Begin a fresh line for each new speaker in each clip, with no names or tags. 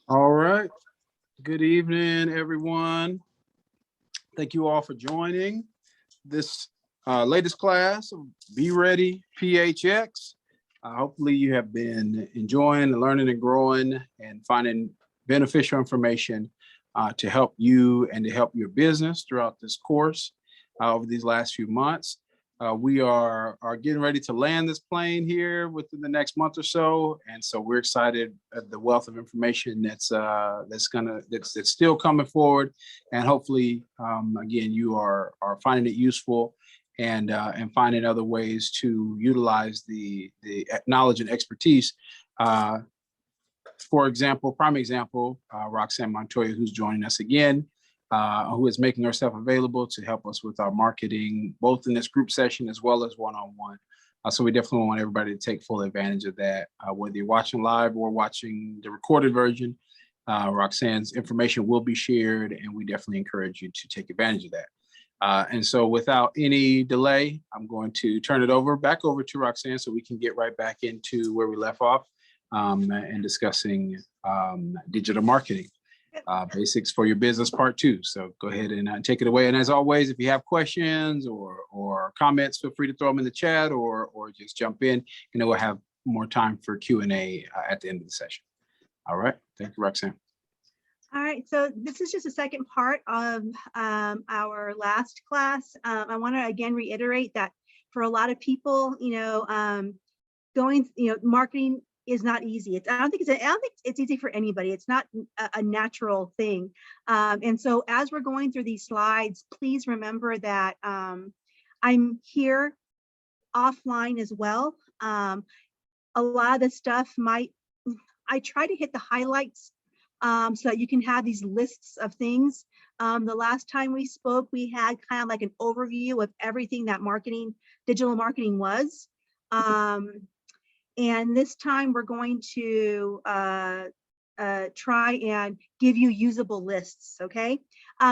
All right. Good evening, everyone. Thank you all for joining this latest class of Be Ready PHX. Hopefully you have been enjoying and learning and growing and finding beneficial information to help you and to help your business throughout this course over these last few months. We are getting ready to land this plane here within the next month or so, and so we're excited at the wealth of information that's still coming forward, and hopefully, again, you are finding it useful and finding other ways to utilize the knowledge and expertise. For example, prime example, Roxanne Montoya, who's joining us again. Who is making herself available to help us with our marketing, both in this group session as well as one-on-one. So we definitely want everybody to take full advantage of that, whether you're watching live or watching the recorded version. Roxanne's information will be shared, and we definitely encourage you to take advantage of that. And so without any delay, I'm going to turn it back over to Roxanne so we can get right back into where we left off and discussing digital marketing. Basics for your business part 2. So go ahead and take it away. And as always, if you have questions or comments, feel free to throw them in the chat or just jump in, and then we'll have more time for Q&A at the end of the session. All right. Thank you, Roxanne.
All right, so this is just the second part of our last class. I want to again reiterate that for a lot of people, marketing is not easy. I don't think it's easy for anybody. It's not a natural thing. And so as we're going through these slides, please remember that I'm here offline as well. A lot of the stuff I try to hit the highlights so that you can have these lists of things. The last time we spoke, we had kind of like an overview of everything that digital marketing was. And this time we're going to try and give you usable lists, okay?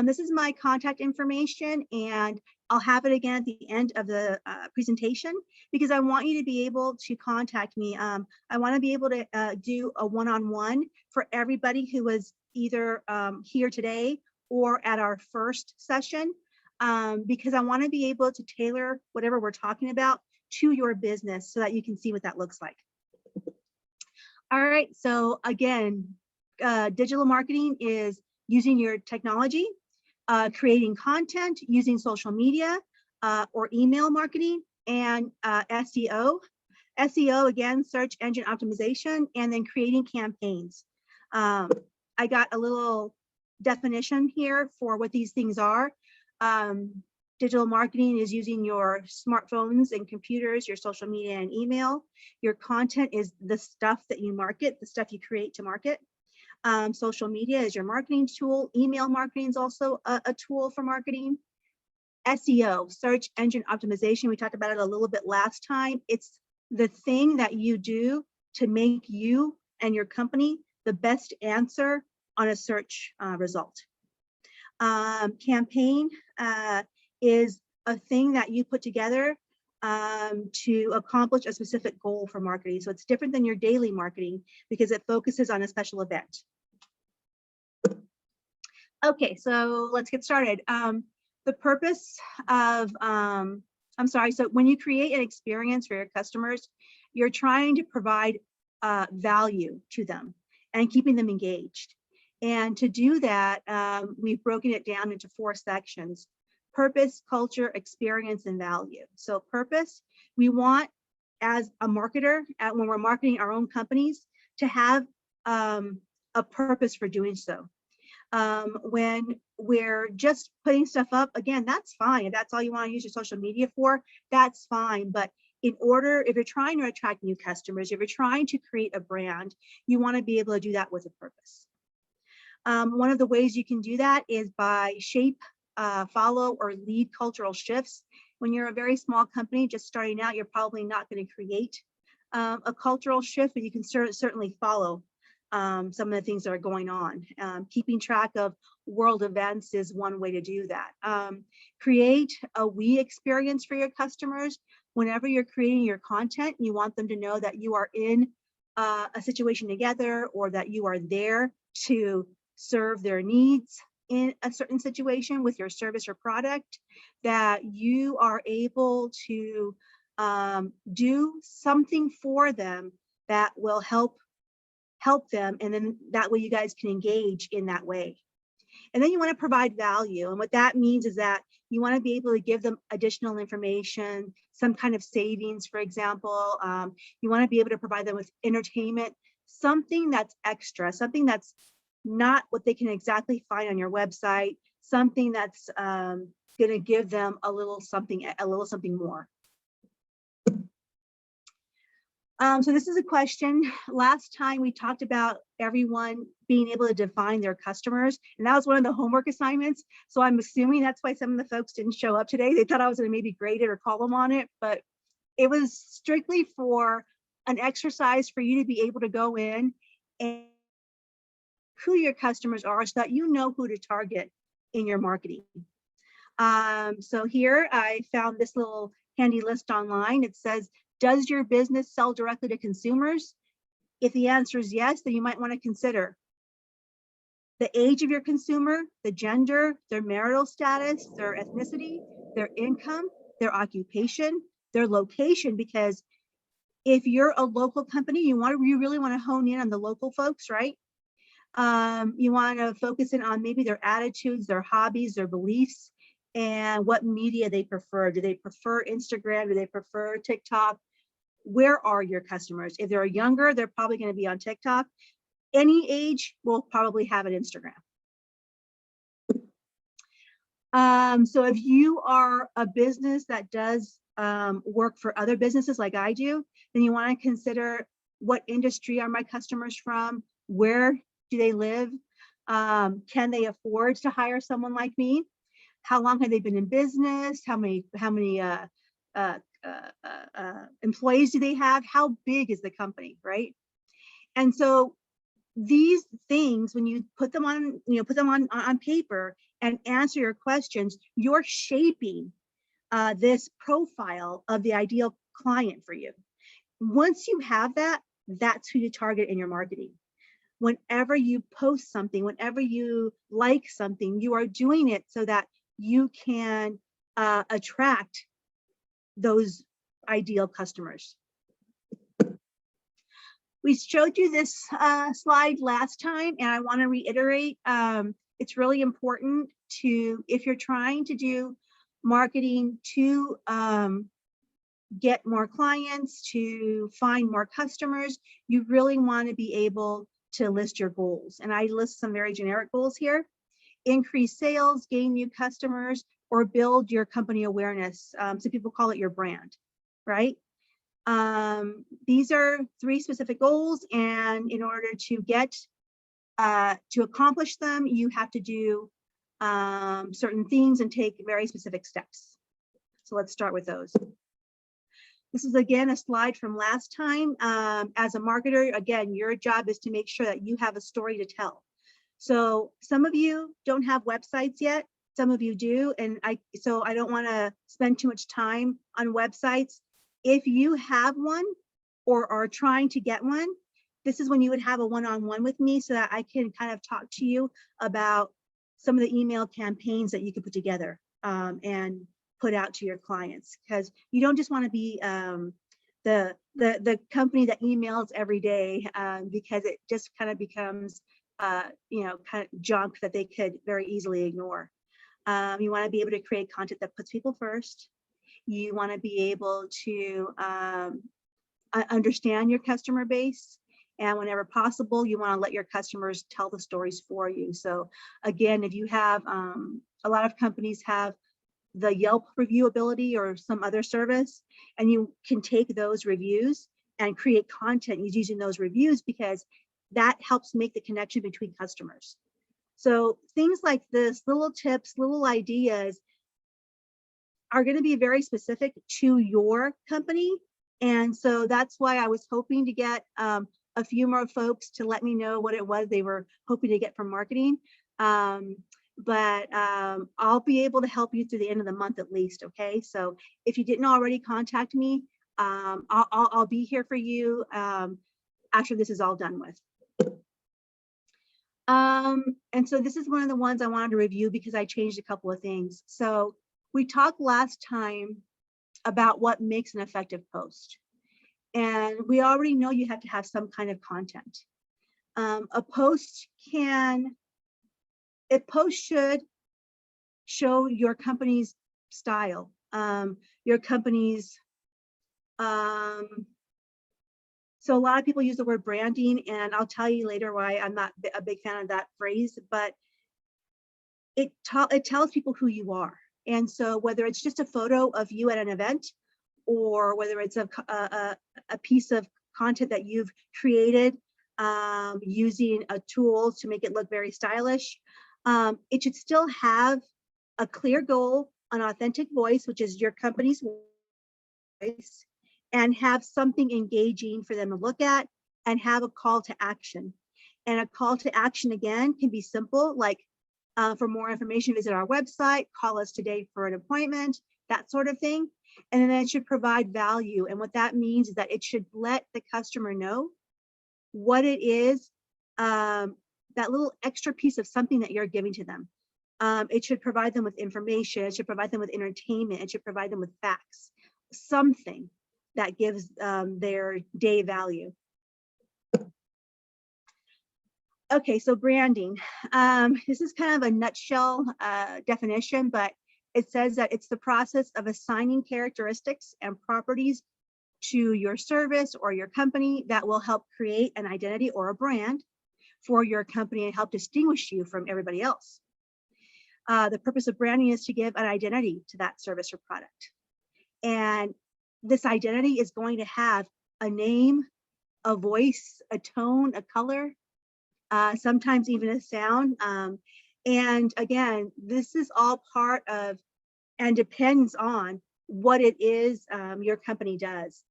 This is my contact information, and I'll have it again at the end of the presentation because I want you to be able to contact me. I want to be able to do a one-on-one for everybody who was either here today or at our first session because I want to be able to tailor whatever we're talking about to your business so that you can see what that looks like. All right, so again, digital marketing is using your technology, creating content, using social media or email marketing, and SEO. SEO, again, search engine optimization, and then creating campaigns. I got a little definition here for what these things are. Digital marketing is using your smartphones and computers, your social media and email. Your content is the stuff that you market, the stuff you create to market. Social media is your marketing tool. Email marketing is also a tool for marketing. SEO, search engine optimization, we talked about it a little bit last time. It's the thing that you do to make you and your company the best answer on a search result. Campaign is a thing that you put together to accomplish a specific goal for marketing. So it's different than your daily marketing because it focuses on a special event. Okay, so let's get started. The purpose of, so when you create an experience for your customers, you're trying to provide value to them and keeping them engaged. And to do that, we've broken it down into 4 sections: purpose, culture, experience, and value. So purpose, we want as a marketer, when we're marketing our own companies, to have a purpose for doing so. When we're just putting stuff up, again, that's fine. If that's all you want to use your social media for, that's fine. But if you're trying to attract new customers, if you're trying to create a brand, you want to be able to do that with a purpose. One of the ways you can do that is by shape, follow, or lead cultural shifts. When you're a very small company just starting out, you're probably not going to create a cultural shift, but you can certainly follow some of the things that are going on. Keeping track of world events is one way to do that. Create a we experience for your customers. Whenever you're creating your content, you want them to know that you are in a situation together, or that you are there to serve their needs in a certain situation with your service or product, that you are able to do something for them that will help them, and then that way you guys can engage in that way. And then you want to provide value, and what that means is that you want to be able to give them additional information, some kind of savings, for example. You want to be able to provide them with entertainment, something that's extra, something that's not what they can exactly find on your website, something that's going to give them a little something more. So this is a question. Last time we talked about everyone being able to define their customers, and that was one of the homework assignments. So I'm assuming that's why some of the folks didn't show up today. They thought I was going to maybe grade it or call them on it, but it was strictly for an exercise for you to be able to go in and who your customers are so that you know who to target in your marketing. So here I found this little handy list online. It says, does your business sell directly to consumers? If the answer is yes, then you might want to consider the age of your consumer, the gender, their marital status, their ethnicity, their income, their occupation, their location, because if you're a local company, you really want to hone in on the local folks, right? You want to focus in on maybe their attitudes, their hobbies, their beliefs, and what media they prefer. Do they prefer Instagram? Do they prefer TikTok? Where are your customers? If they're younger, they're probably going to be on TikTok. Any age will probably have an Instagram. So if you are a business that does work for other businesses like I do, then you want to consider what industry are my customers from? Where do they live? Can they afford to hire someone like me? How long have they been in business? How many employees do they have? How big is the company, right? And so these things, when you put them on, on paper and answer your questions, you're shaping this profile of the ideal client for you. Once you have that, that's who you target in your marketing. Whenever you post something, whenever you like something, you are doing it so that you can attract those ideal customers. We showed you this slide last time, and I want to reiterate, it's really important to, if you're trying to do marketing to get more clients, to find more customers, you really want to be able to list your goals. And I list some very generic goals here: increase sales, gain new customers, or build your company awareness. So people call it your brand, right? These are 3 specific goals, and in order to get to accomplish them, you have to do certain things and take very specific steps. So let's start with those. This is again a slide from last time. As a marketer, again, your job is to make sure that you have a story to tell. So some of you don't have websites yet, some of you do, and so I don't want to spend too much time on websites. If you have one or are trying to get one, this is when you would have a one-on-one with me so that I can kind of talk to you about some of the email campaigns that you can put together and put out to your clients, because you don't just want to be the company that emails every day, because it just kind of becomes kind of junk that they could very easily ignore. You want to be able to create content that puts people first. You want to be able to understand your customer base, and whenever possible, you want to let your customers tell the stories for you. So again, if you have a lot of companies have the Yelp review ability or some other service, and you can take those reviews and create content using those reviews, because that helps make the connection between customers. So things like this, little tips, little ideas are going to be very specific to your company. And so that's why I was hoping to get a few more folks to let me know what it was they were hoping to get from marketing. But I'll be able to help you through the end of the month at least, okay? So if you didn't already contact me, I'll be here for you after this is all done with. And so this is one of the ones I wanted to review because I changed a couple of things. So we talked last time about what makes an effective post. And we already know you have to have some kind of content. A post should show your company's style, your company's, so a lot of people use the word branding, and I'll tell you later why I'm not a big fan of that phrase, but it tells people who you are. And so whether it's just a photo of you at an event, or whether it's a piece of content that you've created using a tool to make it look very stylish, it should still have a clear goal, an authentic voice, which is your company's voice, and have something engaging for them to look at, and have a call to action. And a call to action, again, can be simple, like for more information, visit our website, call us today for an appointment, that sort of thing. And then it should provide value. And what that means is that it should let the customer know what it is, that little extra piece of something that you're giving to them. It should provide them with information. It should provide them with entertainment. It should provide them with facts, something that gives their day value. Okay, so branding. This is kind of a nutshell definition, but it says that it's the process of assigning characteristics and properties to your service or your company that will help create an identity or a brand for your company and help distinguish you from everybody else. The purpose of branding is to give an identity to that service or product. And this identity is going to have a name, a voice, a tone, a color, sometimes even a sound. And again, this is all part of and depends on what it is your company does.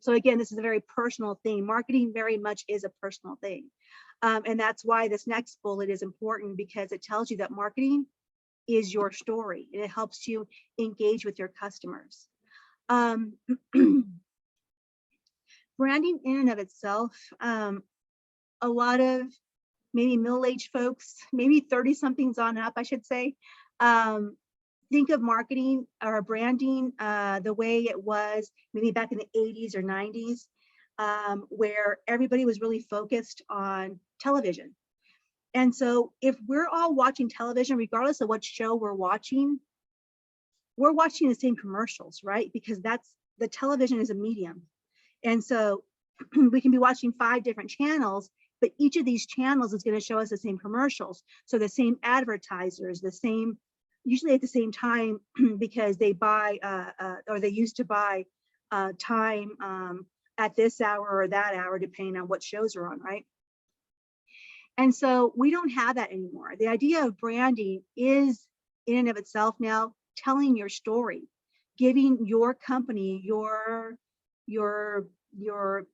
So again, this is a very personal thing. Marketing very much is a personal thing. And that's why this next bullet is important, because it tells you that marketing is your story and it helps you engage with your customers. Branding in and of itself, a lot of maybe middle-aged folks, maybe 30-somethings on up, I should say, think of marketing or branding the way it was maybe back in the 80s or 90s, where everybody was really focused on television. And so if we're all watching television, regardless of what show we're watching the same commercials, right? Because the television is a medium. And so we can be watching 5 different channels, but each of these channels is going to show us the same commercials. So the same advertisers, usually at the same time, because they buy or they used to buy time at this hour or that hour, depending on what shows are on, right? And so we don't have that anymore. The idea of branding is in and of itself now telling your story, giving your company, your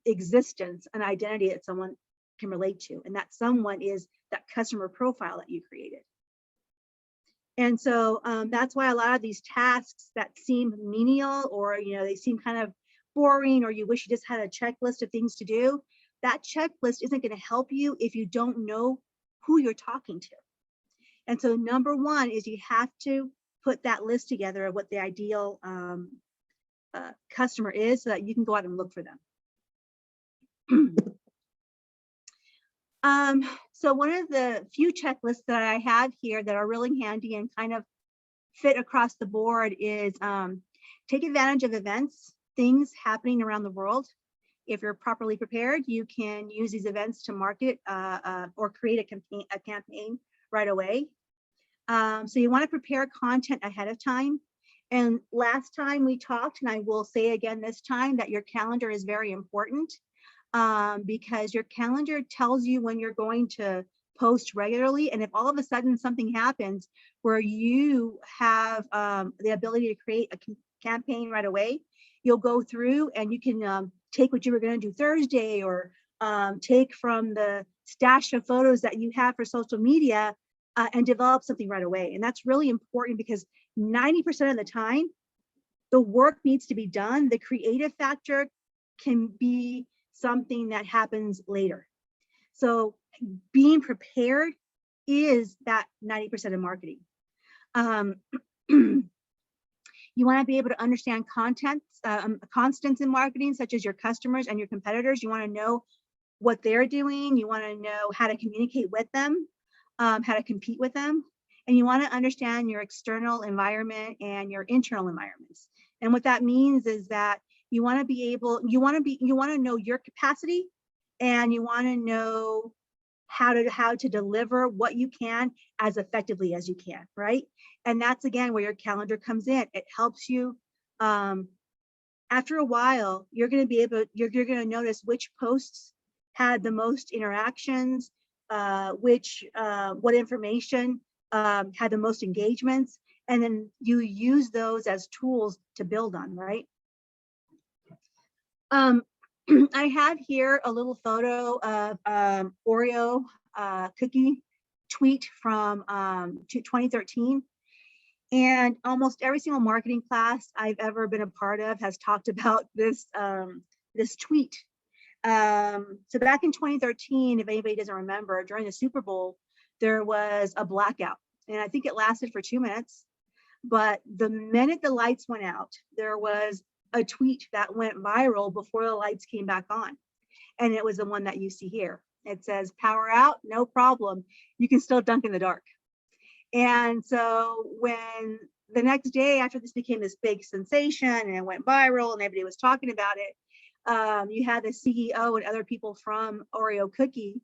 existence an identity that someone can relate to, and that someone is that customer profile that you created. And so that's why a lot of these tasks that seem menial, or they seem kind of boring, or you wish you just had a checklist of things to do, that checklist isn't going to help you if you don't know who you're talking to. And so number one is you have to put that list together of what the ideal customer is, so that you can go out and look for them. So one of the few checklists that I have here that are really handy and kind of fit across the board is take advantage of events, things happening around the world. If you're properly prepared, you can use these events to market or create a campaign right away. So you want to prepare content ahead of time. And last time we talked, and I will say again this time, that your calendar is very important, because your calendar tells you when you're going to post regularly. And if all of a sudden something happens where you have the ability to create a campaign right away, you'll go through and you can take what you were going to do Thursday, or take from the stash of photos that you have for social media and develop something right away. And that's really important, because 90% of the time, the work needs to be done. The creative factor can be something that happens later. So being prepared is that 90% of marketing. You want to be able to understand constants in marketing, such as your customers and your competitors. You want to know what they're doing. You want to know how to communicate with them, how to compete with them. And you want to understand your external environment and your internal environments. And what that means is that you want to be able, you want to know your capacity, and you want to know how to deliver what you can as effectively as you can, right? And that's again where your calendar comes in. It helps you. After a while, you're going to be able, you're going to notice which posts had the most interactions, what information had the most engagements, and then you use those as tools to build on, right? I have here a little photo of Oreo cookie tweet from 2013. And almost every single marketing class I've ever been a part of has talked about this, this tweet. So back in 2013, if anybody doesn't remember, during the Super Bowl, there was a blackout. And I think it lasted for 2 minutes. But the minute the lights went out, there was a tweet that went viral before the lights came back on. And it was the one that you see here. It says, power out, no problem. You can still dunk in the dark. And so when the next day after this became this big sensation and it went viral and everybody was talking about it, you had the CEO and other people from Oreo Cookie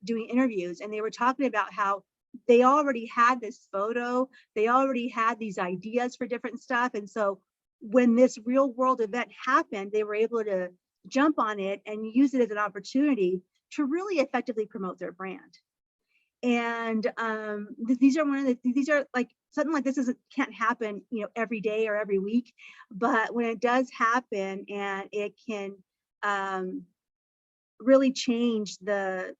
doing interviews, and they were talking about how they already had this photo, they already had these ideas for different stuff. And so when this real world event happened, they were able to jump on it and use it as an opportunity to really effectively promote their brand. And these are like something like this can't happen, you know, every day or every week, but when it does happen, and it can really change the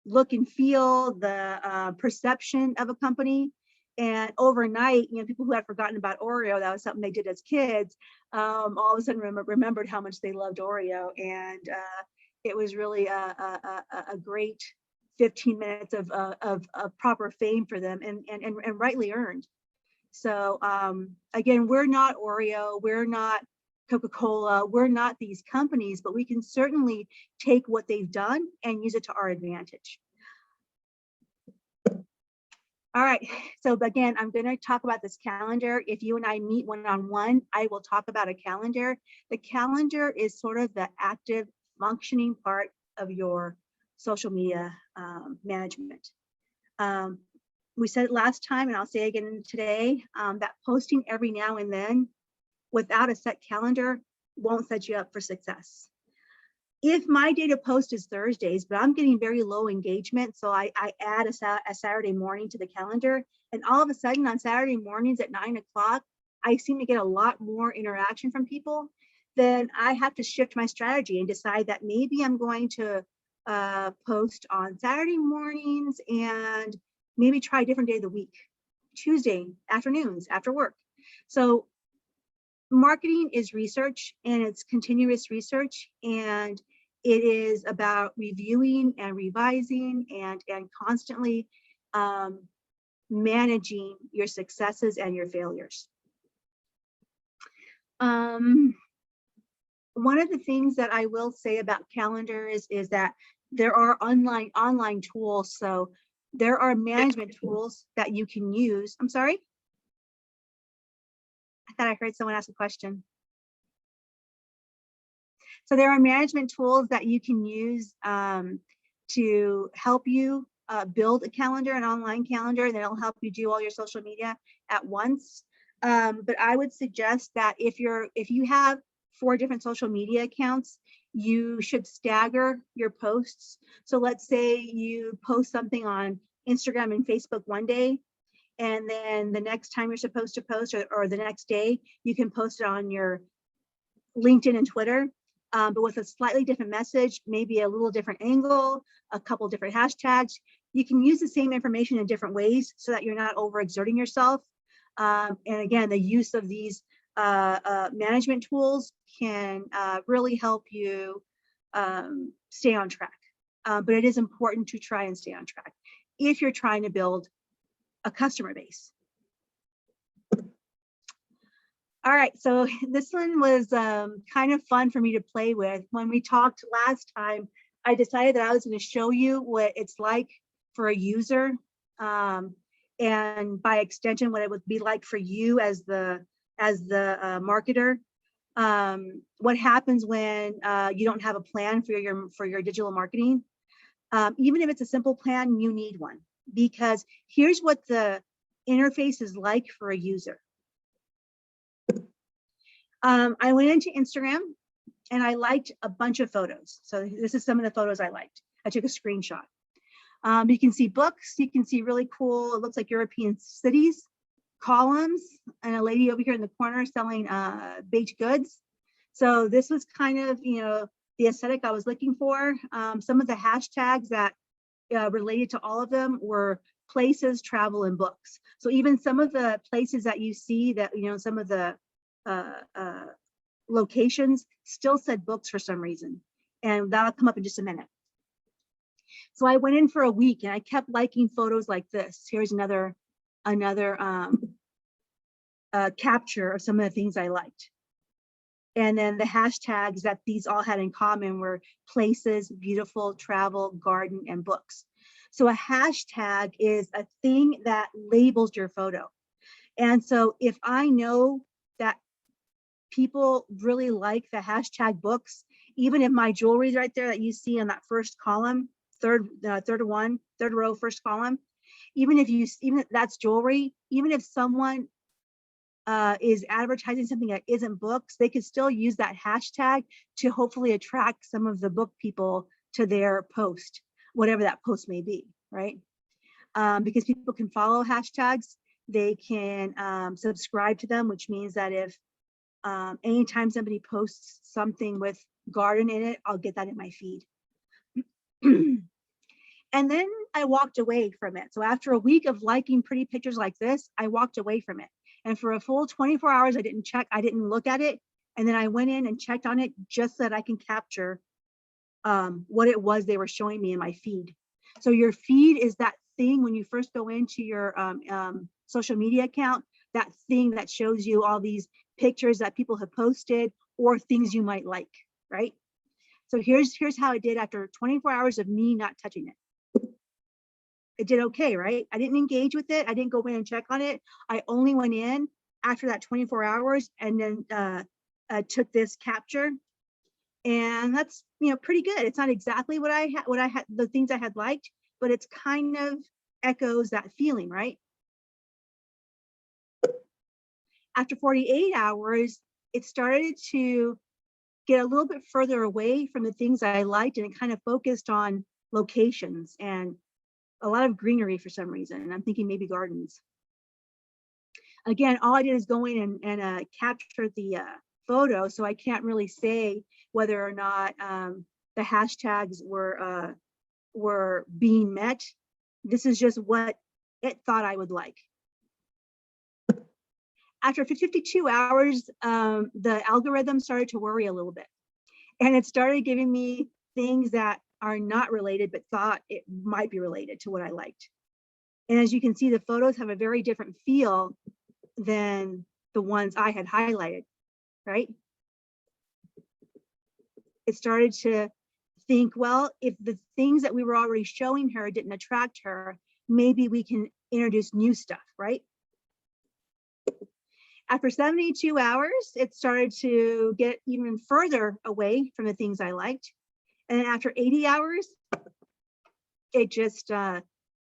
look and feel, the perception of a company. And overnight, you know, people who had forgotten about Oreo, that was something they did as kids, all of a sudden remembered how much they loved Oreo. And it was really a great 15 minutes of proper fame for them, and rightly earned. So again, we're not Oreo, we're not Coca-Cola, we're not these companies, but we can certainly take what they've done and use it to our advantage. All right, so again, I'm going to talk about this calendar. If you and I meet one-on-one, I will talk about a calendar. The calendar is sort of the active functioning part of your social media management. We said it last time, and I'll say again today, that posting every now and then without a set calendar won't set you up for success. If my day to post is Thursdays, but I'm getting very low engagement, so I add a Saturday morning to the calendar, and all of a sudden on Saturday mornings at 9 o'clock, I seem to get a lot more interaction from people, then I have to shift my strategy and decide that maybe I'm going to post on Saturday mornings and maybe try a different day of the week, Tuesday afternoons after work. So marketing is research, and it's continuous research, and it is about reviewing and revising and constantly managing your successes and your failures. One of the things that I will say about calendars is that there are online tools. So there are management tools that you can use. I'm sorry. I thought I heard someone ask a question. So there are management tools that you can use to help you build a calendar, an online calendar, that'll help you do all your social media at once. But I would suggest that if you have 4 different social media accounts, you should stagger your posts. So let's say you post something on Instagram and Facebook one day, and then the next time you're supposed to post, or the next day, you can post it on your LinkedIn and Twitter, but with a slightly different message, maybe a little different angle, a couple different hashtags. You can use the same information in different ways so that you're not overexerting yourself. And again, the use of these management tools can really help you stay on track. but it is important to try and stay on track if you're trying to build a customer base. All right, so this one was kind of fun for me to play with. When we talked last time, I decided that I was going to show you what it's like for a user, and by extension, what it would be like for you as the marketer. What happens when you don't have a plan for your digital marketing? Even if it's a simple plan, you need one, because here's what the interface is like for a user. I went into Instagram and I liked a bunch of photos. So this is some of the photos I liked. I took a screenshot. You can see books, you can see really cool, it looks like European cities, columns, and a lady over here in the corner selling baked goods. So this was kind of, the aesthetic I was looking for. Some of the hashtags that related to all of them were places, travel, and books. So even some of the places that you see that, some of the locations still said books for some reason. And that'll come up in just a minute. So I went in for a week and I kept liking photos like this. Here's another capture of some of the things I liked. And then the hashtags that these all had in common were places, beautiful, travel, garden, and books. So a hashtag is a thing that labels your photo. And so if I know that people really like the hashtag books, even if my jewelry is right there that you see in that first column, third row, first column, even if that's jewelry, even if someone is advertising something that isn't books, they could still use that hashtag to hopefully attract some of the book people to their post, whatever that post may be, right? Because people can follow hashtags, they can subscribe to them, which means that if anytime somebody posts something with garden in it, I'll get that in my feed. And then I walked away from it. So after a week of liking pretty pictures like this, I walked away from it. And for a full 24 hours, I didn't look at it. And then I went in and checked on it just so that I can capture what it was they were showing me in my feed. So your feed is that thing when you first go into your social media account, that thing that shows you all these pictures that people have posted or things you might like, right? So here's how it did after 24 hours of me not touching it. It did okay, right? I didn't engage with it. I didn't go in and check on it. I only went in after that 24 hours and then took this capture. And that's, pretty good. It's not exactly what I had, the things I had liked, but it's kind of echoes that feeling, right? After 48 hours, it started to get a little bit further away from the things I liked, and it kind of focused on locations and a lot of greenery for some reason. And I'm thinking maybe gardens. Again, all I did is go in and capture the photo, so I can't really say whether or not the hashtags were being met. This is just what it thought I would like. After 52 hours, the algorithm started to worry a little bit, and it started giving me things that are not related, but thought it might be related to what I liked. And as you can see, the photos have a very different feel than the ones I had highlighted, right? It started to think, well, if the things that we were already showing her didn't attract her, maybe we can introduce new stuff, right? After 72 hours, it started to get even further away from the things I liked. And then after 80 hours, it just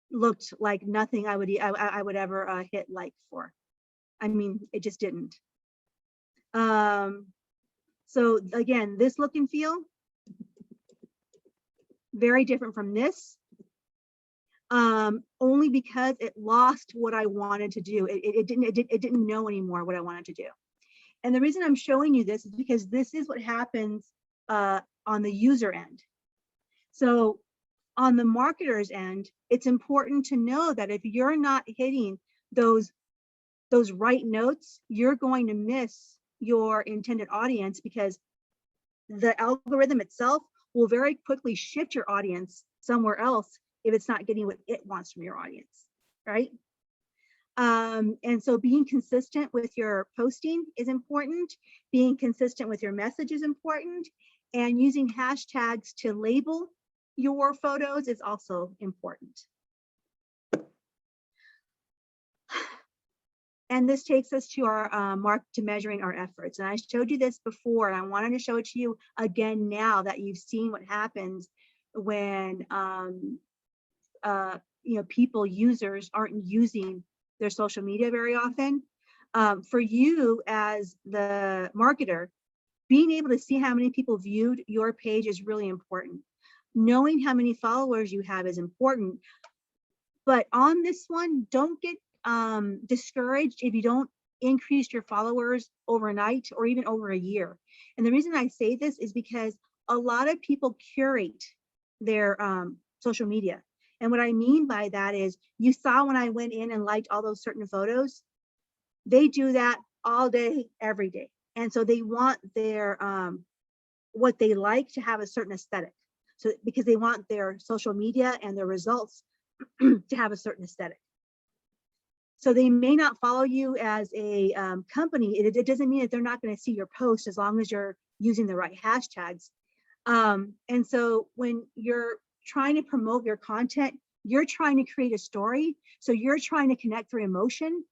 looked like nothing I would ever hit like for. I mean, it just didn't. So again, this look and feel, very different from this. Only because it lost what I wanted to do. It didn't know anymore what I wanted to do. And the reason I'm showing you this is because this is what happens on the user end. So on the marketer's end, it's important to know that if you're not hitting those right notes, you're going to miss your intended audience, because the algorithm itself will very quickly shift your audience somewhere else if it's not getting what it wants from your audience, right? And so being consistent with your posting is important. Being consistent with your message is important. And using hashtags to label your photos is also important. And this takes us to our mark to measuring our efforts. And I showed you this before, and I wanted to show it to you again now that you've seen what happens when people, users aren't using their social media very often. For you as the marketer, being able to see how many people viewed your page is really important. Knowing how many followers you have is important. But on this one, don't get discouraged if you don't increase your followers overnight or even over a year. And the reason I say this is because a lot of people curate their social media. And what I mean by that is, you saw when I went in and liked all those certain photos, they do that all day, every day. And so they want their, what they like to have a certain aesthetic. So because they want their social media and their results to have a certain aesthetic. So they may not follow you as a company. It doesn't mean that they're not going to see your post as long as you're using the right hashtags. And so when you're trying to promote your content, you're trying to create a story. So you're trying to connect through emotion.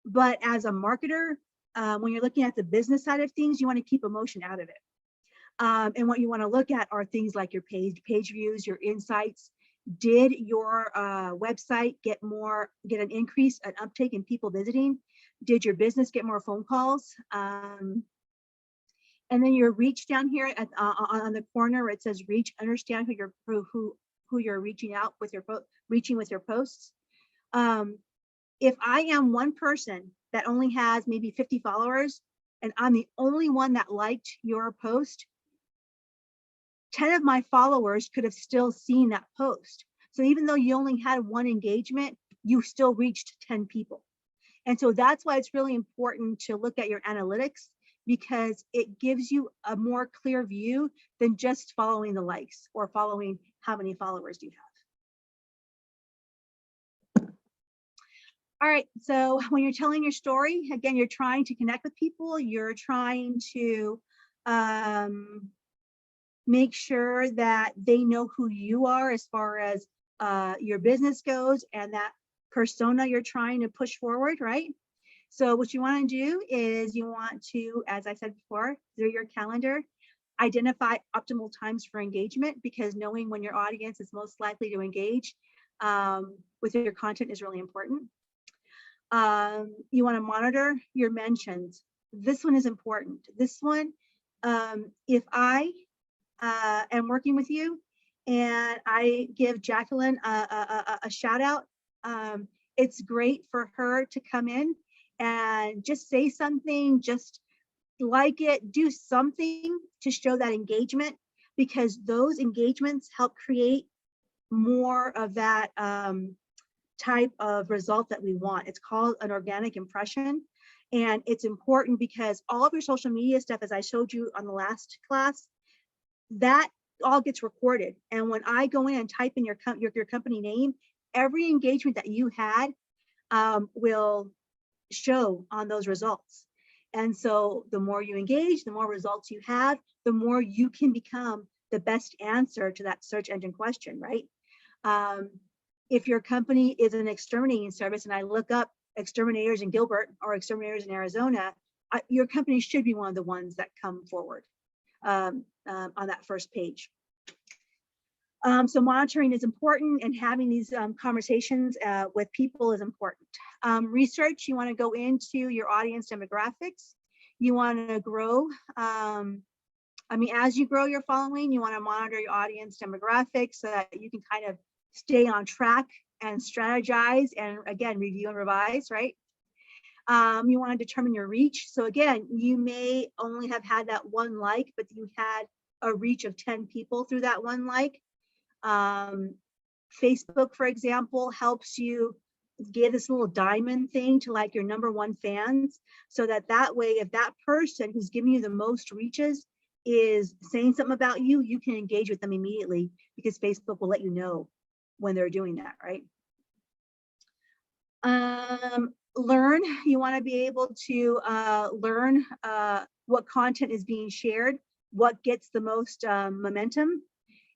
But as a marketer, when you're looking at the business side of things, you want to keep emotion out of it. And what you want to look at are things like your page views, your insights. Did your website get an increase, an uptake in people visiting? Did your business get more phone calls? And then your reach down here at on the corner where it says reach, understand who you're reaching out with reaching with your posts. If I am one person that only has maybe 50 followers and I'm the only one that liked your post, 10 of my followers could have still seen that post. So even though you only had one engagement, you still reached 10 people. And so that's why it's really important to look at your analytics, because it gives you a more clear view than just following the likes or following how many followers you have. All right, so when you're telling your story, again, you're trying to connect with people, you're trying to make sure that they know who you are as far as your business goes and that persona you're trying to push forward, right? So what you want to do is you want to, as I said before, through your calendar, identify optimal times for engagement, because knowing when your audience is most likely to engage with your content is really important. You want to monitor your mentions. This one is important. This one, if I am working with you and I give Jacqueline a shout out, it's great for her to come in and just say something, just like it, do something to show that engagement, because those engagements help create more of that type of result that we want. It's called an organic impression. And it's important because all of your social media stuff, as I showed you on the last class, that all gets recorded. And when I go in and type in your company name, every engagement that you had will show on those results. And so the more you engage, the more results you have, the more you can become the best answer to that search engine question, right? If your company is an exterminating service and I look up exterminators in Gilbert or exterminators in Arizona, your company should be one of the ones that come forward on that first page. So monitoring is important, and having these conversations with people is important. Research, you want to go into your audience demographics. You want to grow. As you grow your following, you want to monitor your audience demographics so that you can kind of stay on track and strategize and, again, review and revise, right? You want to determine your reach. So again, you may only have had that one like, but you had a reach of 10 people through that one like. Facebook, for example, helps you get this little diamond thing to like your #1 fans, so that way, if that person who's giving you the most reaches is saying something about you, you can engage with them immediately because Facebook will let you know when they're doing that, right? Learn, you want to be able to learn what content is being shared, what gets the most momentum,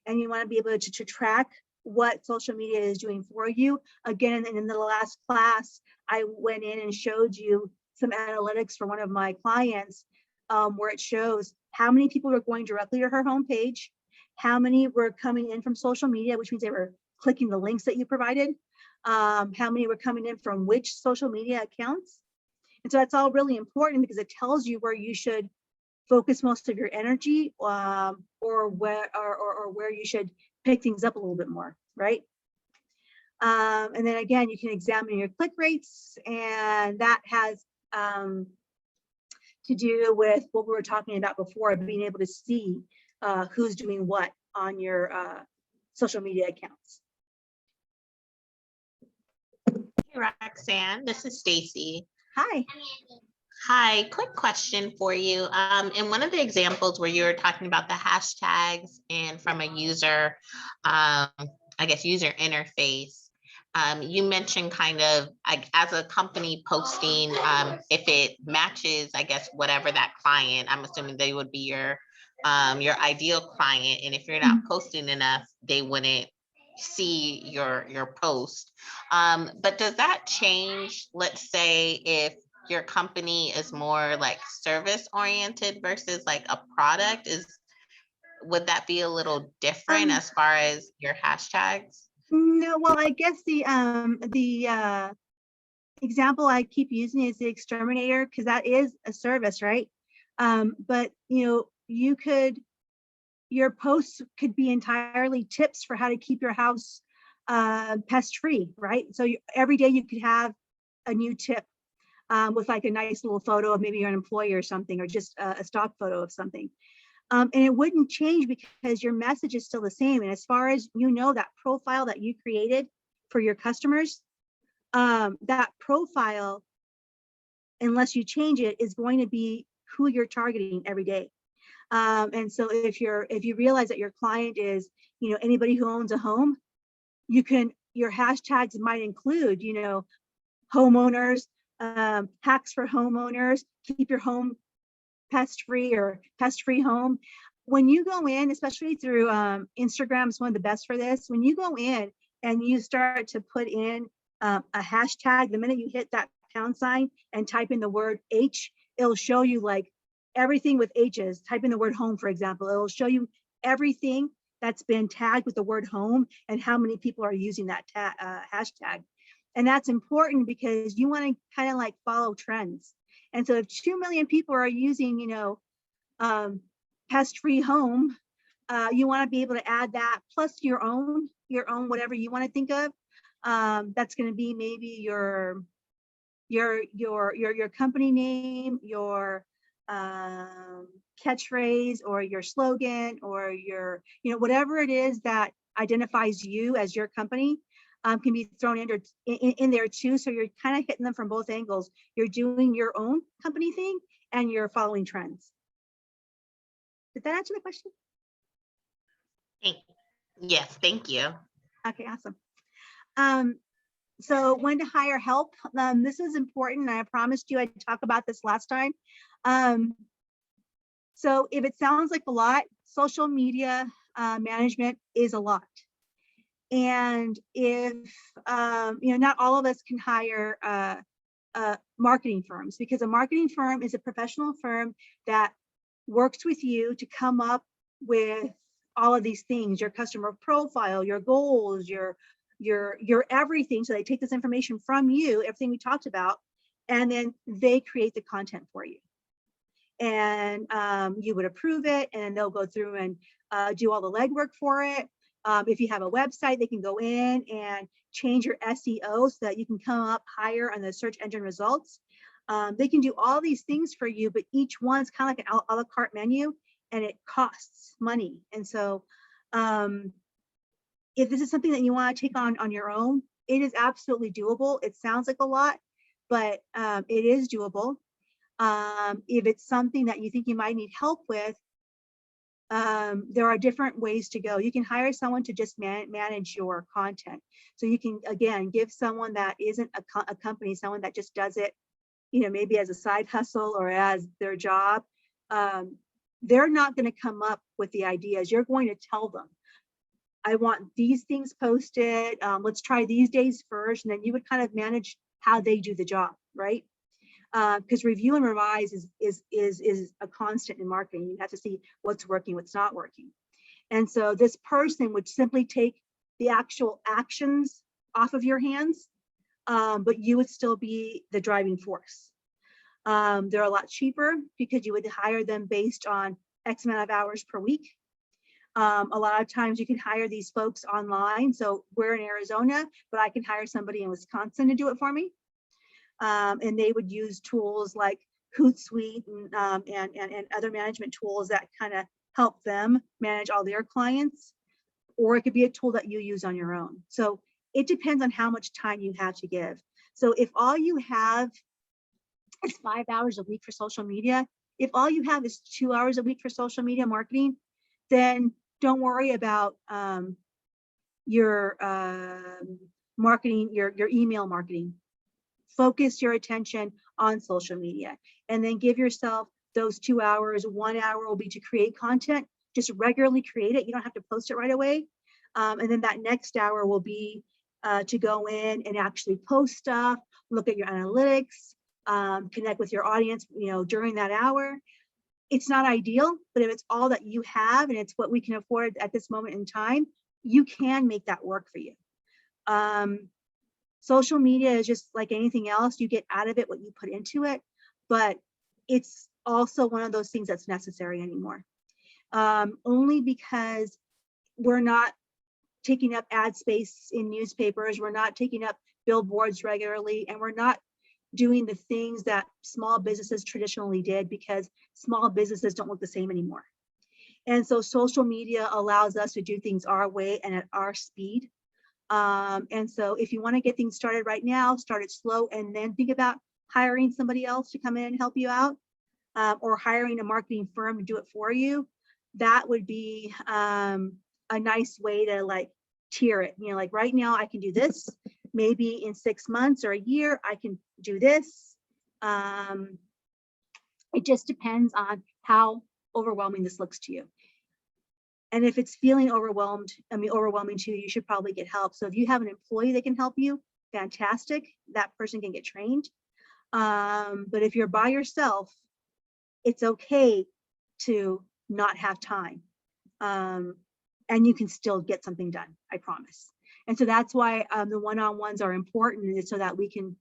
and you want to be able to track what social media is doing for you. Again, in the last class, I went in and showed you some analytics for one of my clients where it shows how many people were going directly to her homepage, how many were coming in from social media, which means they were clicking the links that you provided, how many were coming in from which social media accounts. And so that's all really important because it tells you where you should focus most of your energy or where you should pick things up a little bit more, right? And then again, you can examine your click rates, and that has to do with what we were talking about before, being able to see who's doing what on your social media accounts.
Hey, Roxanne, this is Stacy.
Hi.
Hi, quick question for you. In one of the examples where you were talking about the hashtags and from a user, I guess, user interface, you mentioned kind of as a company posting, if it matches, I guess, whatever that client, I'm assuming they would be your ideal client. And if you're not posting enough, they wouldn't see your post. But does that change, let's say, if your company is more like service oriented versus like a product? Would that be a little different as far as your hashtags?
No, well, I guess the example I keep using is the exterminator because that is a service, right? But your posts could be entirely tips for how to keep your house pest free, right? So every day you could have a new tip with like a nice little photo of maybe your employee or something, or just a stock photo of something. And it wouldn't change because your message is still the same. And as far as that profile that you created for your customers, that profile, unless you change it, is going to be who you're targeting every day. And so if you realize that your client is, anybody who owns a home, your hashtags might include, homeowners, hacks for homeowners, keep your home pest free or pest free home. When you go in, especially through Instagram is one of the best for this. When you go in and you start to put in a hashtag, the minute you hit that pound sign and type in the word H, it'll show you like everything with H's. Type in the word home, for example. It'll show you everything that's been tagged with the word home and how many people are using that hashtag. And that's important because you want to kind of like follow trends. And so if 2 million people are using, pest-free home, you want to be able to add that plus your own whatever you want to think of. That's going to be maybe your company name, your catchphrase, or your slogan, or your whatever it is that identifies you as your company. Can be thrown in there too. So you're kind of hitting them from both angles. You're doing your own company thing and you're following trends. Did that answer the question?
Yes, thank you.
Okay, awesome. So when to hire help. This is important. I promised you I'd talk about this last time. So if it sounds like a lot, social media management is a lot. And if, not all of us can hire marketing firms, because a marketing firm is a professional firm that works with you to come up with all of these things, your customer profile, your goals, your everything. So they take this information from you, everything we talked about, and then they create the content for you. And you would approve it, and they'll go through and do all the legwork for it. If you have a website, they can go in and change your SEO so that you can come up higher on the search engine results. They can do all these things for you, but each one's kind of like an a la carte menu, and it costs money. And so if this is something that you want to take on your own, it is absolutely doable. It sounds like a lot, but it is doable. If it's something that you think you might need help with, there are different ways to go. You can hire someone to just manage your content. So you can, again, give someone that isn't a company, someone that just does it, maybe as a side hustle or as their job. They're not going to come up with the ideas. You're going to tell them, I want these things posted. Let's try these days first. And then you would kind of manage how they do the job, right? Because review and revise is a constant in marketing. You have to see what's working, what's not working. And so this person would simply take the actual actions off of your hands, but you would still be the driving force. They're a lot cheaper because you would hire them based on X amount of hours per week. A lot of times you can hire these folks online. So we're in Arizona, but I can hire somebody in Wisconsin to do it for me. And they would use tools like Hootsuite and other management tools that kind of help them manage all their clients. Or it could be a tool that you use on your own. So it depends on how much time you have to give. So if all you have is 5 hours a week for social media, if all you have is 2 hours a week for social media marketing, then don't worry about your marketing, your email marketing. Focus your attention on social media, and then give yourself those 2 hours. 1 hour will be to create content. Just regularly create it. You don't have to post it right away. And then that next hour will be to go in and actually post stuff, look at your analytics, connect with your audience, during that hour. It's not ideal, but if it's all that you have and it's what we can afford at this moment in time, you can make that work for you. Social media is just like anything else. You get out of it what you put into it, but it's also one of those things that's necessary anymore. Only because we're not taking up ad space in newspapers, we're not taking up billboards regularly, and we're not doing the things that small businesses traditionally did, because small businesses don't look the same anymore. And so social media allows us to do things our way and at our speed. And so if you want to get things started right now, start it slow, and then think about hiring somebody else to come in and help you out, or hiring a marketing firm to do it for you. That would be a nice way to like tier it. Like right now I can do this. Maybe in 6 months or a year, I can do this. It just depends on how overwhelming this looks to you. And if it's feeling overwhelming to you, you should probably get help. So if you have an employee that can help you, fantastic. That person can get trained. But if you're by yourself, it's okay to not have time. And you can still get something done, I promise. And so that's why the one-on-ones are important, so that we can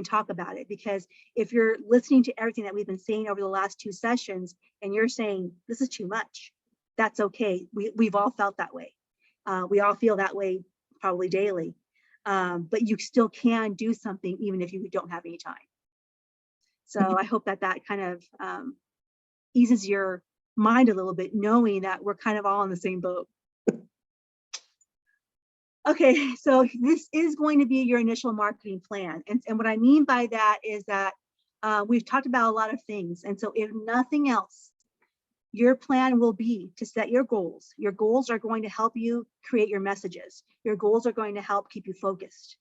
talk about it. Because if you're listening to everything that we've been saying over the last 2 sessions and you're saying this is too much, that's okay. We've all felt that way. We all feel that way probably daily. But you still can do something even if you don't have any time. So I hope that kind of eases your mind a little bit, knowing that we're kind of all in the same boat. Okay, so this is going to be your initial marketing plan. And what I mean by that is that we've talked about a lot of things. And so if nothing else, your plan will be to set your goals. Your goals are going to help you create your messages. Your goals are going to help keep you focused.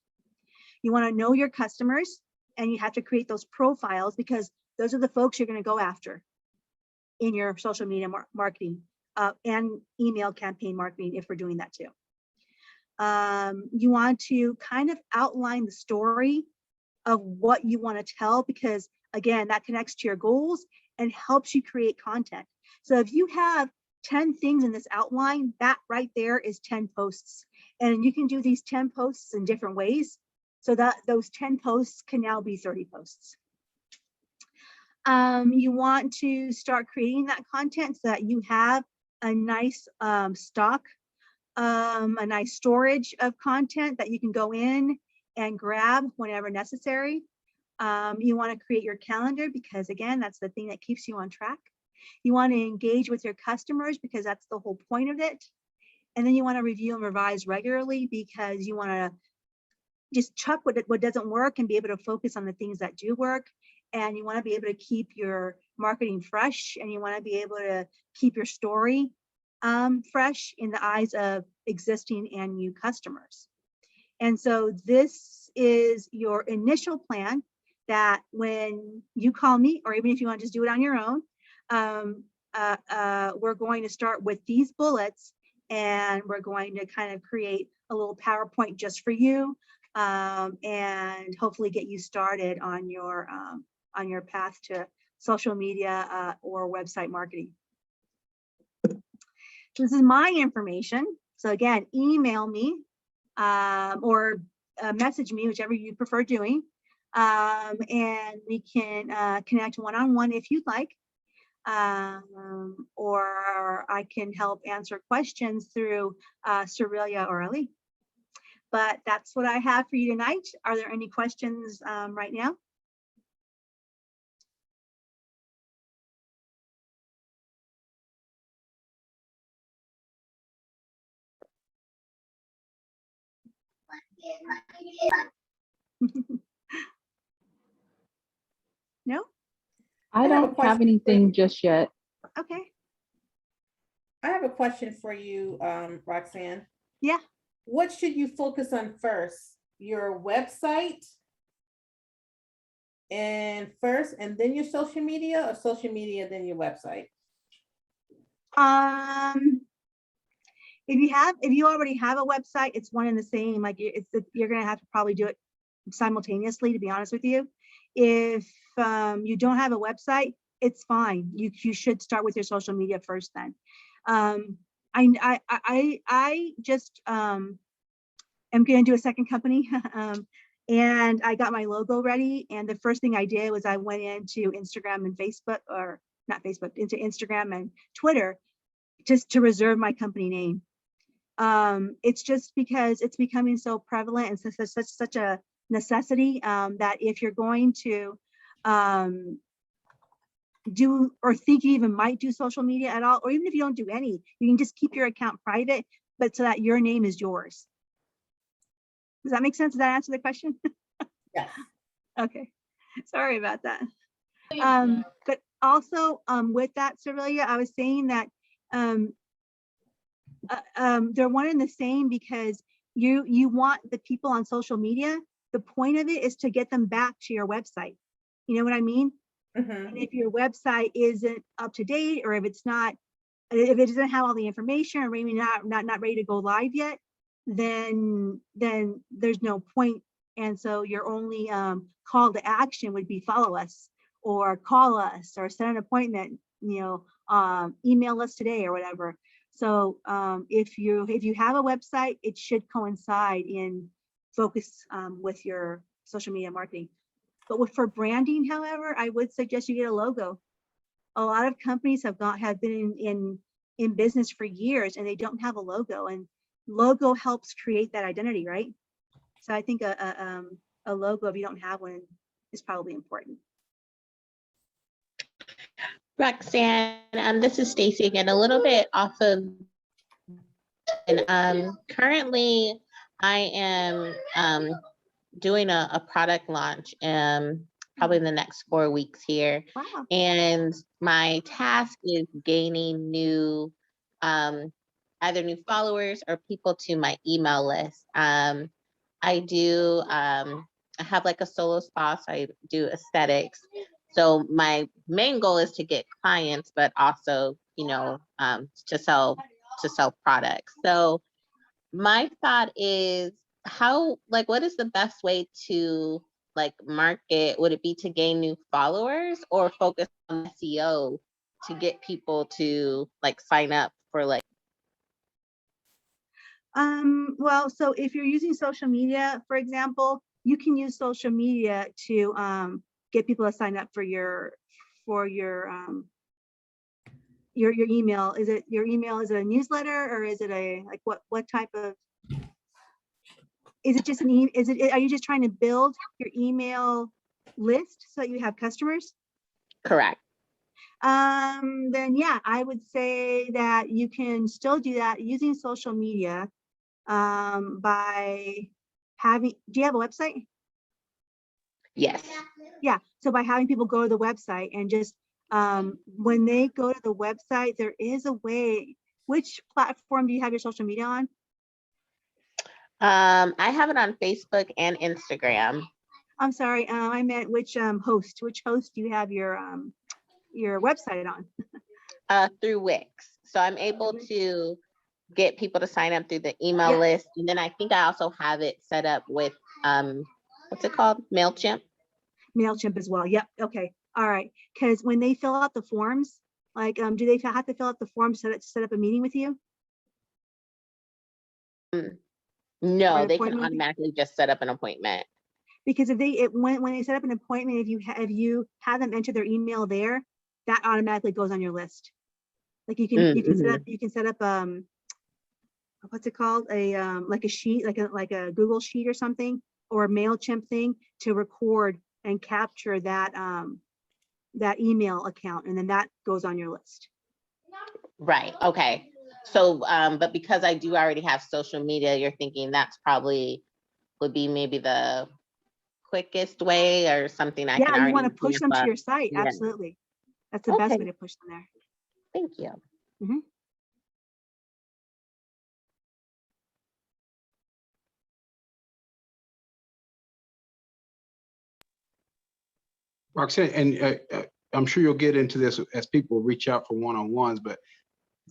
You want to know your customers, and you have to create those profiles, because those are the folks you're going to go after in your social media marketing and email campaign marketing, if we're doing that too. You want to kind of outline the story of what you want to tell, because again, that connects to your goals and helps you create content. So if you have 10 things in this outline, that right there is 10 posts. And you can do these 10 posts in different ways, so that those 10 posts can now be 30 posts. You want to start creating that content so that you have a nice stock, a nice storage of content that you can go in and grab whenever necessary. You want to create your calendar, because again, that's the thing that keeps you on track. You want to engage with your customers, because that's the whole point of it. And then you want to review and revise regularly, because you want to just chuck what doesn't work and be able to focus on the things that do work. And you want to be able to keep your marketing fresh, and you want to be able to keep your story fresh in the eyes of existing and new customers. And so this is your initial plan that when you call me, or even if you want to just do it on your own, we're going to start with these bullets, and we're going to kind of create a little PowerPoint just for you, and hopefully get you started on your path to social media or website marketing. This is my information. So again, email me or message me, whichever you prefer doing. And we can connect one-on-one if you'd like. Or I can help answer questions through Cerullia or Ali. But that's what I have for you tonight. Are there any questions right now? No?
I don't have anything just yet.
Okay.
I have a question for you, Roxanne.
Yeah.
What should you focus on first? Your website and then your social media, or social media, then your website?
If you already have a website, it's one and the same. Like you're gonna have to probably do it simultaneously, to be honest with you. If you don't have a website, it's fine. You should start with your social media first then. I just am gonna do a second company. And I got my logo ready. And the first thing I did was I went into Instagram and Facebook, or not Facebook, into Instagram and Twitter, just to reserve my company name. It's just because it's becoming so prevalent and such a necessity that if you're going to do or think you even might do social media at all, or even if you don't do any, you can just keep your account private, but so that your name is yours. Does that make sense? Does that answer the question?
Yes.
Okay, sorry about that. But also with that, Cerullia, I was saying that they're one and the same, because you want the people on social media. The point of it is to get them back to your website. You know what I mean?
Mm-hmm.
And if your website isn't up to date, or if it doesn't have all the information, or maybe not ready to go live yet, then there's no point. And so your only call to action would be follow us, or call us, or set an appointment, email us today or whatever. So if you have a website, it should coincide in focus with your social media marketing. But for branding, however, I would suggest you get a logo. A lot of companies have been in business for years, and they don't have a logo, and logo helps create that identity, right? So I think a logo, if you don't have one, is probably important.
Roxanne, this is Stacy again, a little bit off of, and currently I am doing a product launch probably in the next 4 weeks here.
Wow.
And my task is gaining new, either new followers or people to my email list. I have like a solo spa, so I do aesthetics. So my main goal is to get clients, but also, to sell products. So my thought is, what is the best way to market? Would it be to gain new followers, or focus on SEO to get people to sign up for
well, so if you're using social media, for example, you can use social media to get people to sign up for your email. Is it your email? Is it a newsletter, or is it what type of? Is it just are you just trying to build your email list so that you have customers?
Correct.
Then yeah, I would say that you can still do that using social media by do you have a website?
Yes.
Yeah, so by having people go to the website, and just when they go to the website, there is a way Which platform do you have your social media on?
I have it on Facebook and Instagram.
I'm sorry, I meant which host. Which host do you have your website on?
Through Wix. So I'm able to get people to sign up through the email
Yeah.
list. And then I think I also have it set up with, what's it called? MailChimp.
MailChimp as well. Yep. Okay. All right. Because when they fill out the forms, like, do they have to fill out the forms to set up a meeting with you?
No,
an
they can
appointment?
automatically just set up an appointment.
Because if when they set up an appointment, if you have them enter their email there, that automatically goes on your list. Like you can set up what's it called, a like a sheet, like a Google sheet or something, or a MailChimp thing to record and capture that that email account, and then that goes on your list.
Right. Okay. So, but because I do already have social media, you're thinking that's probably would be maybe the quickest way or something I can
Yeah, you
already
want to push
ramp
them to
up.
your site.
Yeah.
Absolutely. That's the best
Okay.
way to push them there.
Thank you.
Mhm.
Roxanne, and I'm sure you'll get into this as people reach out for one-on-ones, but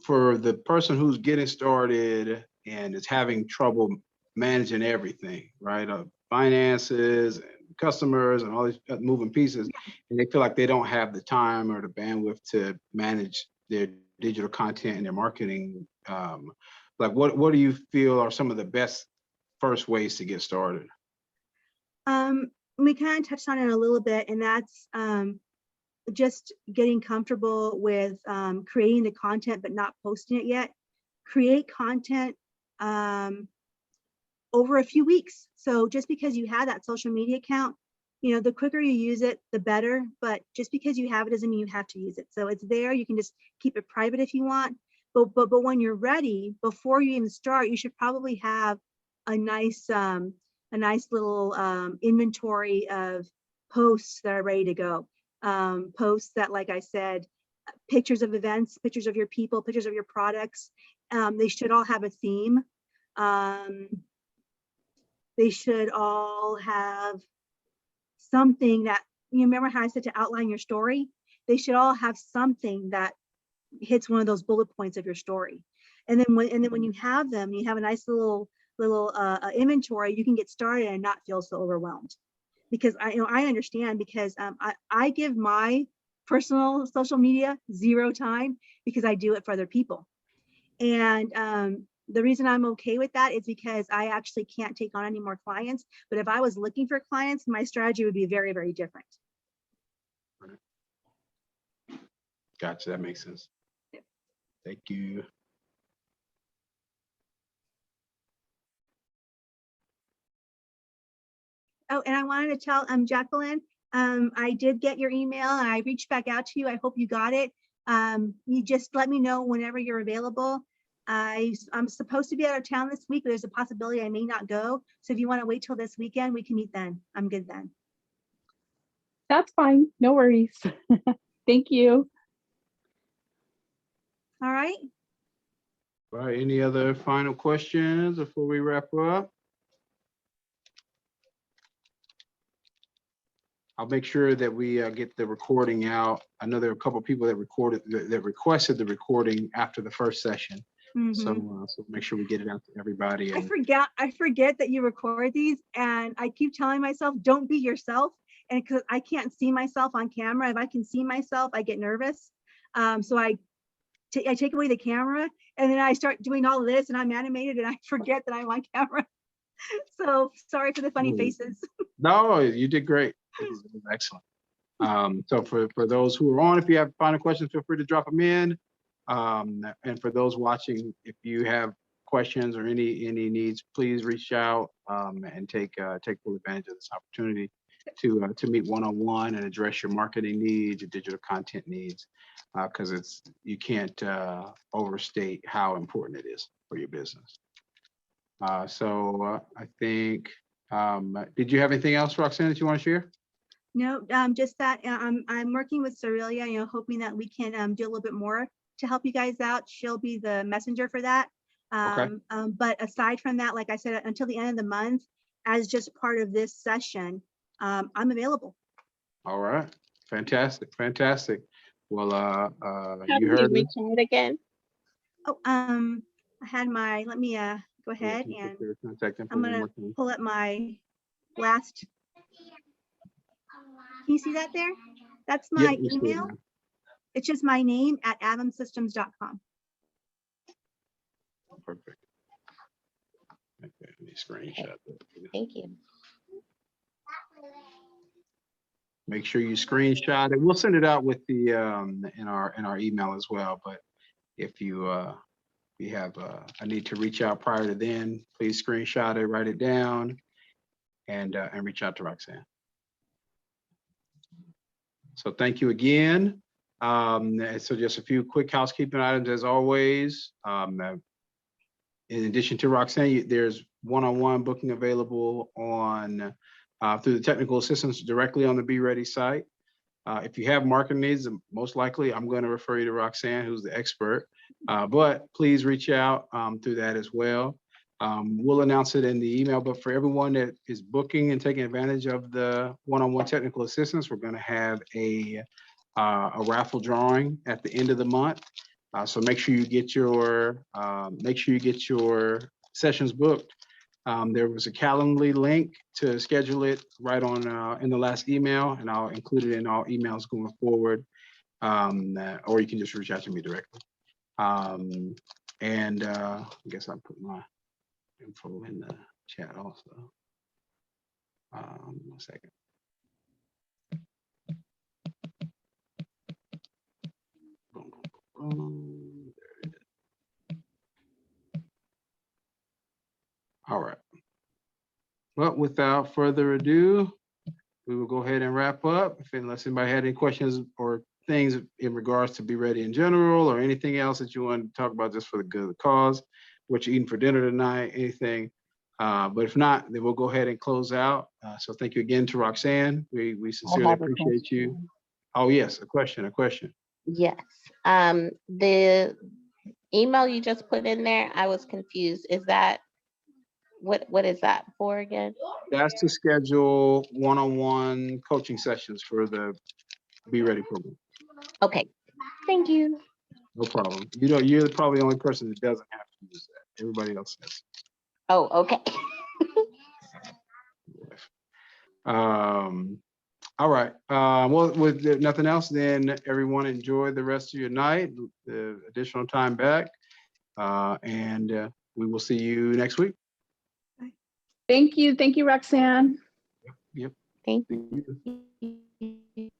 for the person who's getting started and is having trouble managing everything, right? Finances and customers and all these moving pieces, and they feel like they don't have the time or the bandwidth to manage their digital content and their marketing. Like what do you feel are some of the best first ways to get started?
We kind of touched on it a little bit, and that's just getting comfortable with creating the content but not posting it yet. Create content over a few weeks. So just because you have that social media account, you know, the quicker you use it, the better. But just because you have it doesn't mean you have to use it. So it's there. You can just keep it private if you want. But when you're ready, before you even start, you should probably have a nice little inventory of posts that are ready to go. Posts that, like I said, pictures of events, pictures of your people, pictures of your products. They should all have a theme. They should all have something that, you remember how I said to outline your story? They should all have something that hits one of those bullet points of your story. And then when you have them, you have a nice little inventory, you can get started and not feel so overwhelmed. Because I understand, because I give my personal social media 0 time because I do it for other people. And the reason I'm okay with that is because I actually can't take on any more clients. But if I was looking for clients, my strategy would be very, very different.
Gotcha, that makes sense.
Yeah.
Thank you.
Oh, and I wanted to tell Jacqueline, I did get your email and I reached back out to you. I hope you got it. You just let me know whenever you're available. I'm supposed to be out of town this week, but there's a possibility I may not go. So if you want to wait till this weekend, we can meet then. I'm good then.
That's fine. No worries. Thank you.
All right.
All right, any other final questions before we wrap up? I'll make sure that we get the recording out. I know there are a couple of people that requested the recording after the first session. So make sure we get it out to everybody. And
I forget that you record these, and I keep telling myself, don't be yourself. And because I can't see myself on camera, if I can see myself, I get nervous. So I take away the camera, and then I start doing all of this, and I'm animated, and I forget that I'm on camera. So sorry for the funny faces.
No, you did great. It was excellent. So for those who are on, if you have final questions, feel free to drop them in. And for those watching, if you have questions or any needs, please reach out and take full advantage of this opportunity to meet one-on-one and address your marketing needs, your digital content needs, because you can't overstate how important it is for your business. So I think, did you have anything else, Roxanne, that you want to share?
No, just that I'm working with Cerelia, hoping that we can do a little bit more to help you guys out. She'll be the messenger for that. But aside from that, like I said, until the end of the month, as just part of this session, I'm available.
All right. Fantastic. Fantastic. Well,
How
you
do
heard
we
it.
reach out again?
Oh, I had my, let me go ahead
Yeah,
and
your contact info
I'm
one
gonna
more time.
pull up my last. Can you see that there? That's
Yep,
my
we see it
email.
now.
It's just my name at avemsystems.com.
Perfect. Okay, let me screenshot that.
Thank you.
Make sure you screenshot it. We'll send it out with the in our email as well. But if you have a need to reach out prior to then, please screenshot it, write it down, and reach out to Roxanne. So thank you again. So just a few quick housekeeping items as always. In addition to Roxanne, there's one-on-one booking available on through the technical assistance directly on the Be Ready site. If you have marketing needs, most likely I'm going to refer you to Roxanne, who's the expert. But please reach out through that as well. We'll announce it in the email, but for everyone that is booking and taking advantage of the one-on-one technical assistance, we're going to have a raffle drawing at the end of the month. So make sure you get your sessions booked. There was a Calendly link to schedule it right on in the last email, and I'll include it in all emails going forward. Or you can just reach out to me directly. I guess I'll put my info in the chat also. 1 second. Boom, boom, boom. There it is. All right. Well, without further ado, we will go ahead and wrap up. Unless anybody had any questions or things in regards to Be Ready in general, or anything else that you want to talk about just for the good of the cause, what you're eating for dinner tonight, anything. But if not, then we'll go ahead and close out. So thank you again to Roxanne. We sincerely
have a
appreciate you.
question.
Oh yes, a question.
Yes. The email you just put in there, I was confused. Is that what is that for again?
That's to schedule one-on-one coaching sessions for the Be Ready program.
Okay. Thank you.
No problem. You know, you're probably the only person that doesn't have to use that. Everybody else does.
Oh, okay.
All right. Well, with nothing else, then everyone enjoy the rest of your night, the additional time back, and we will see you next week.
Thank you, Roxanne.
Yep.
Thank
you.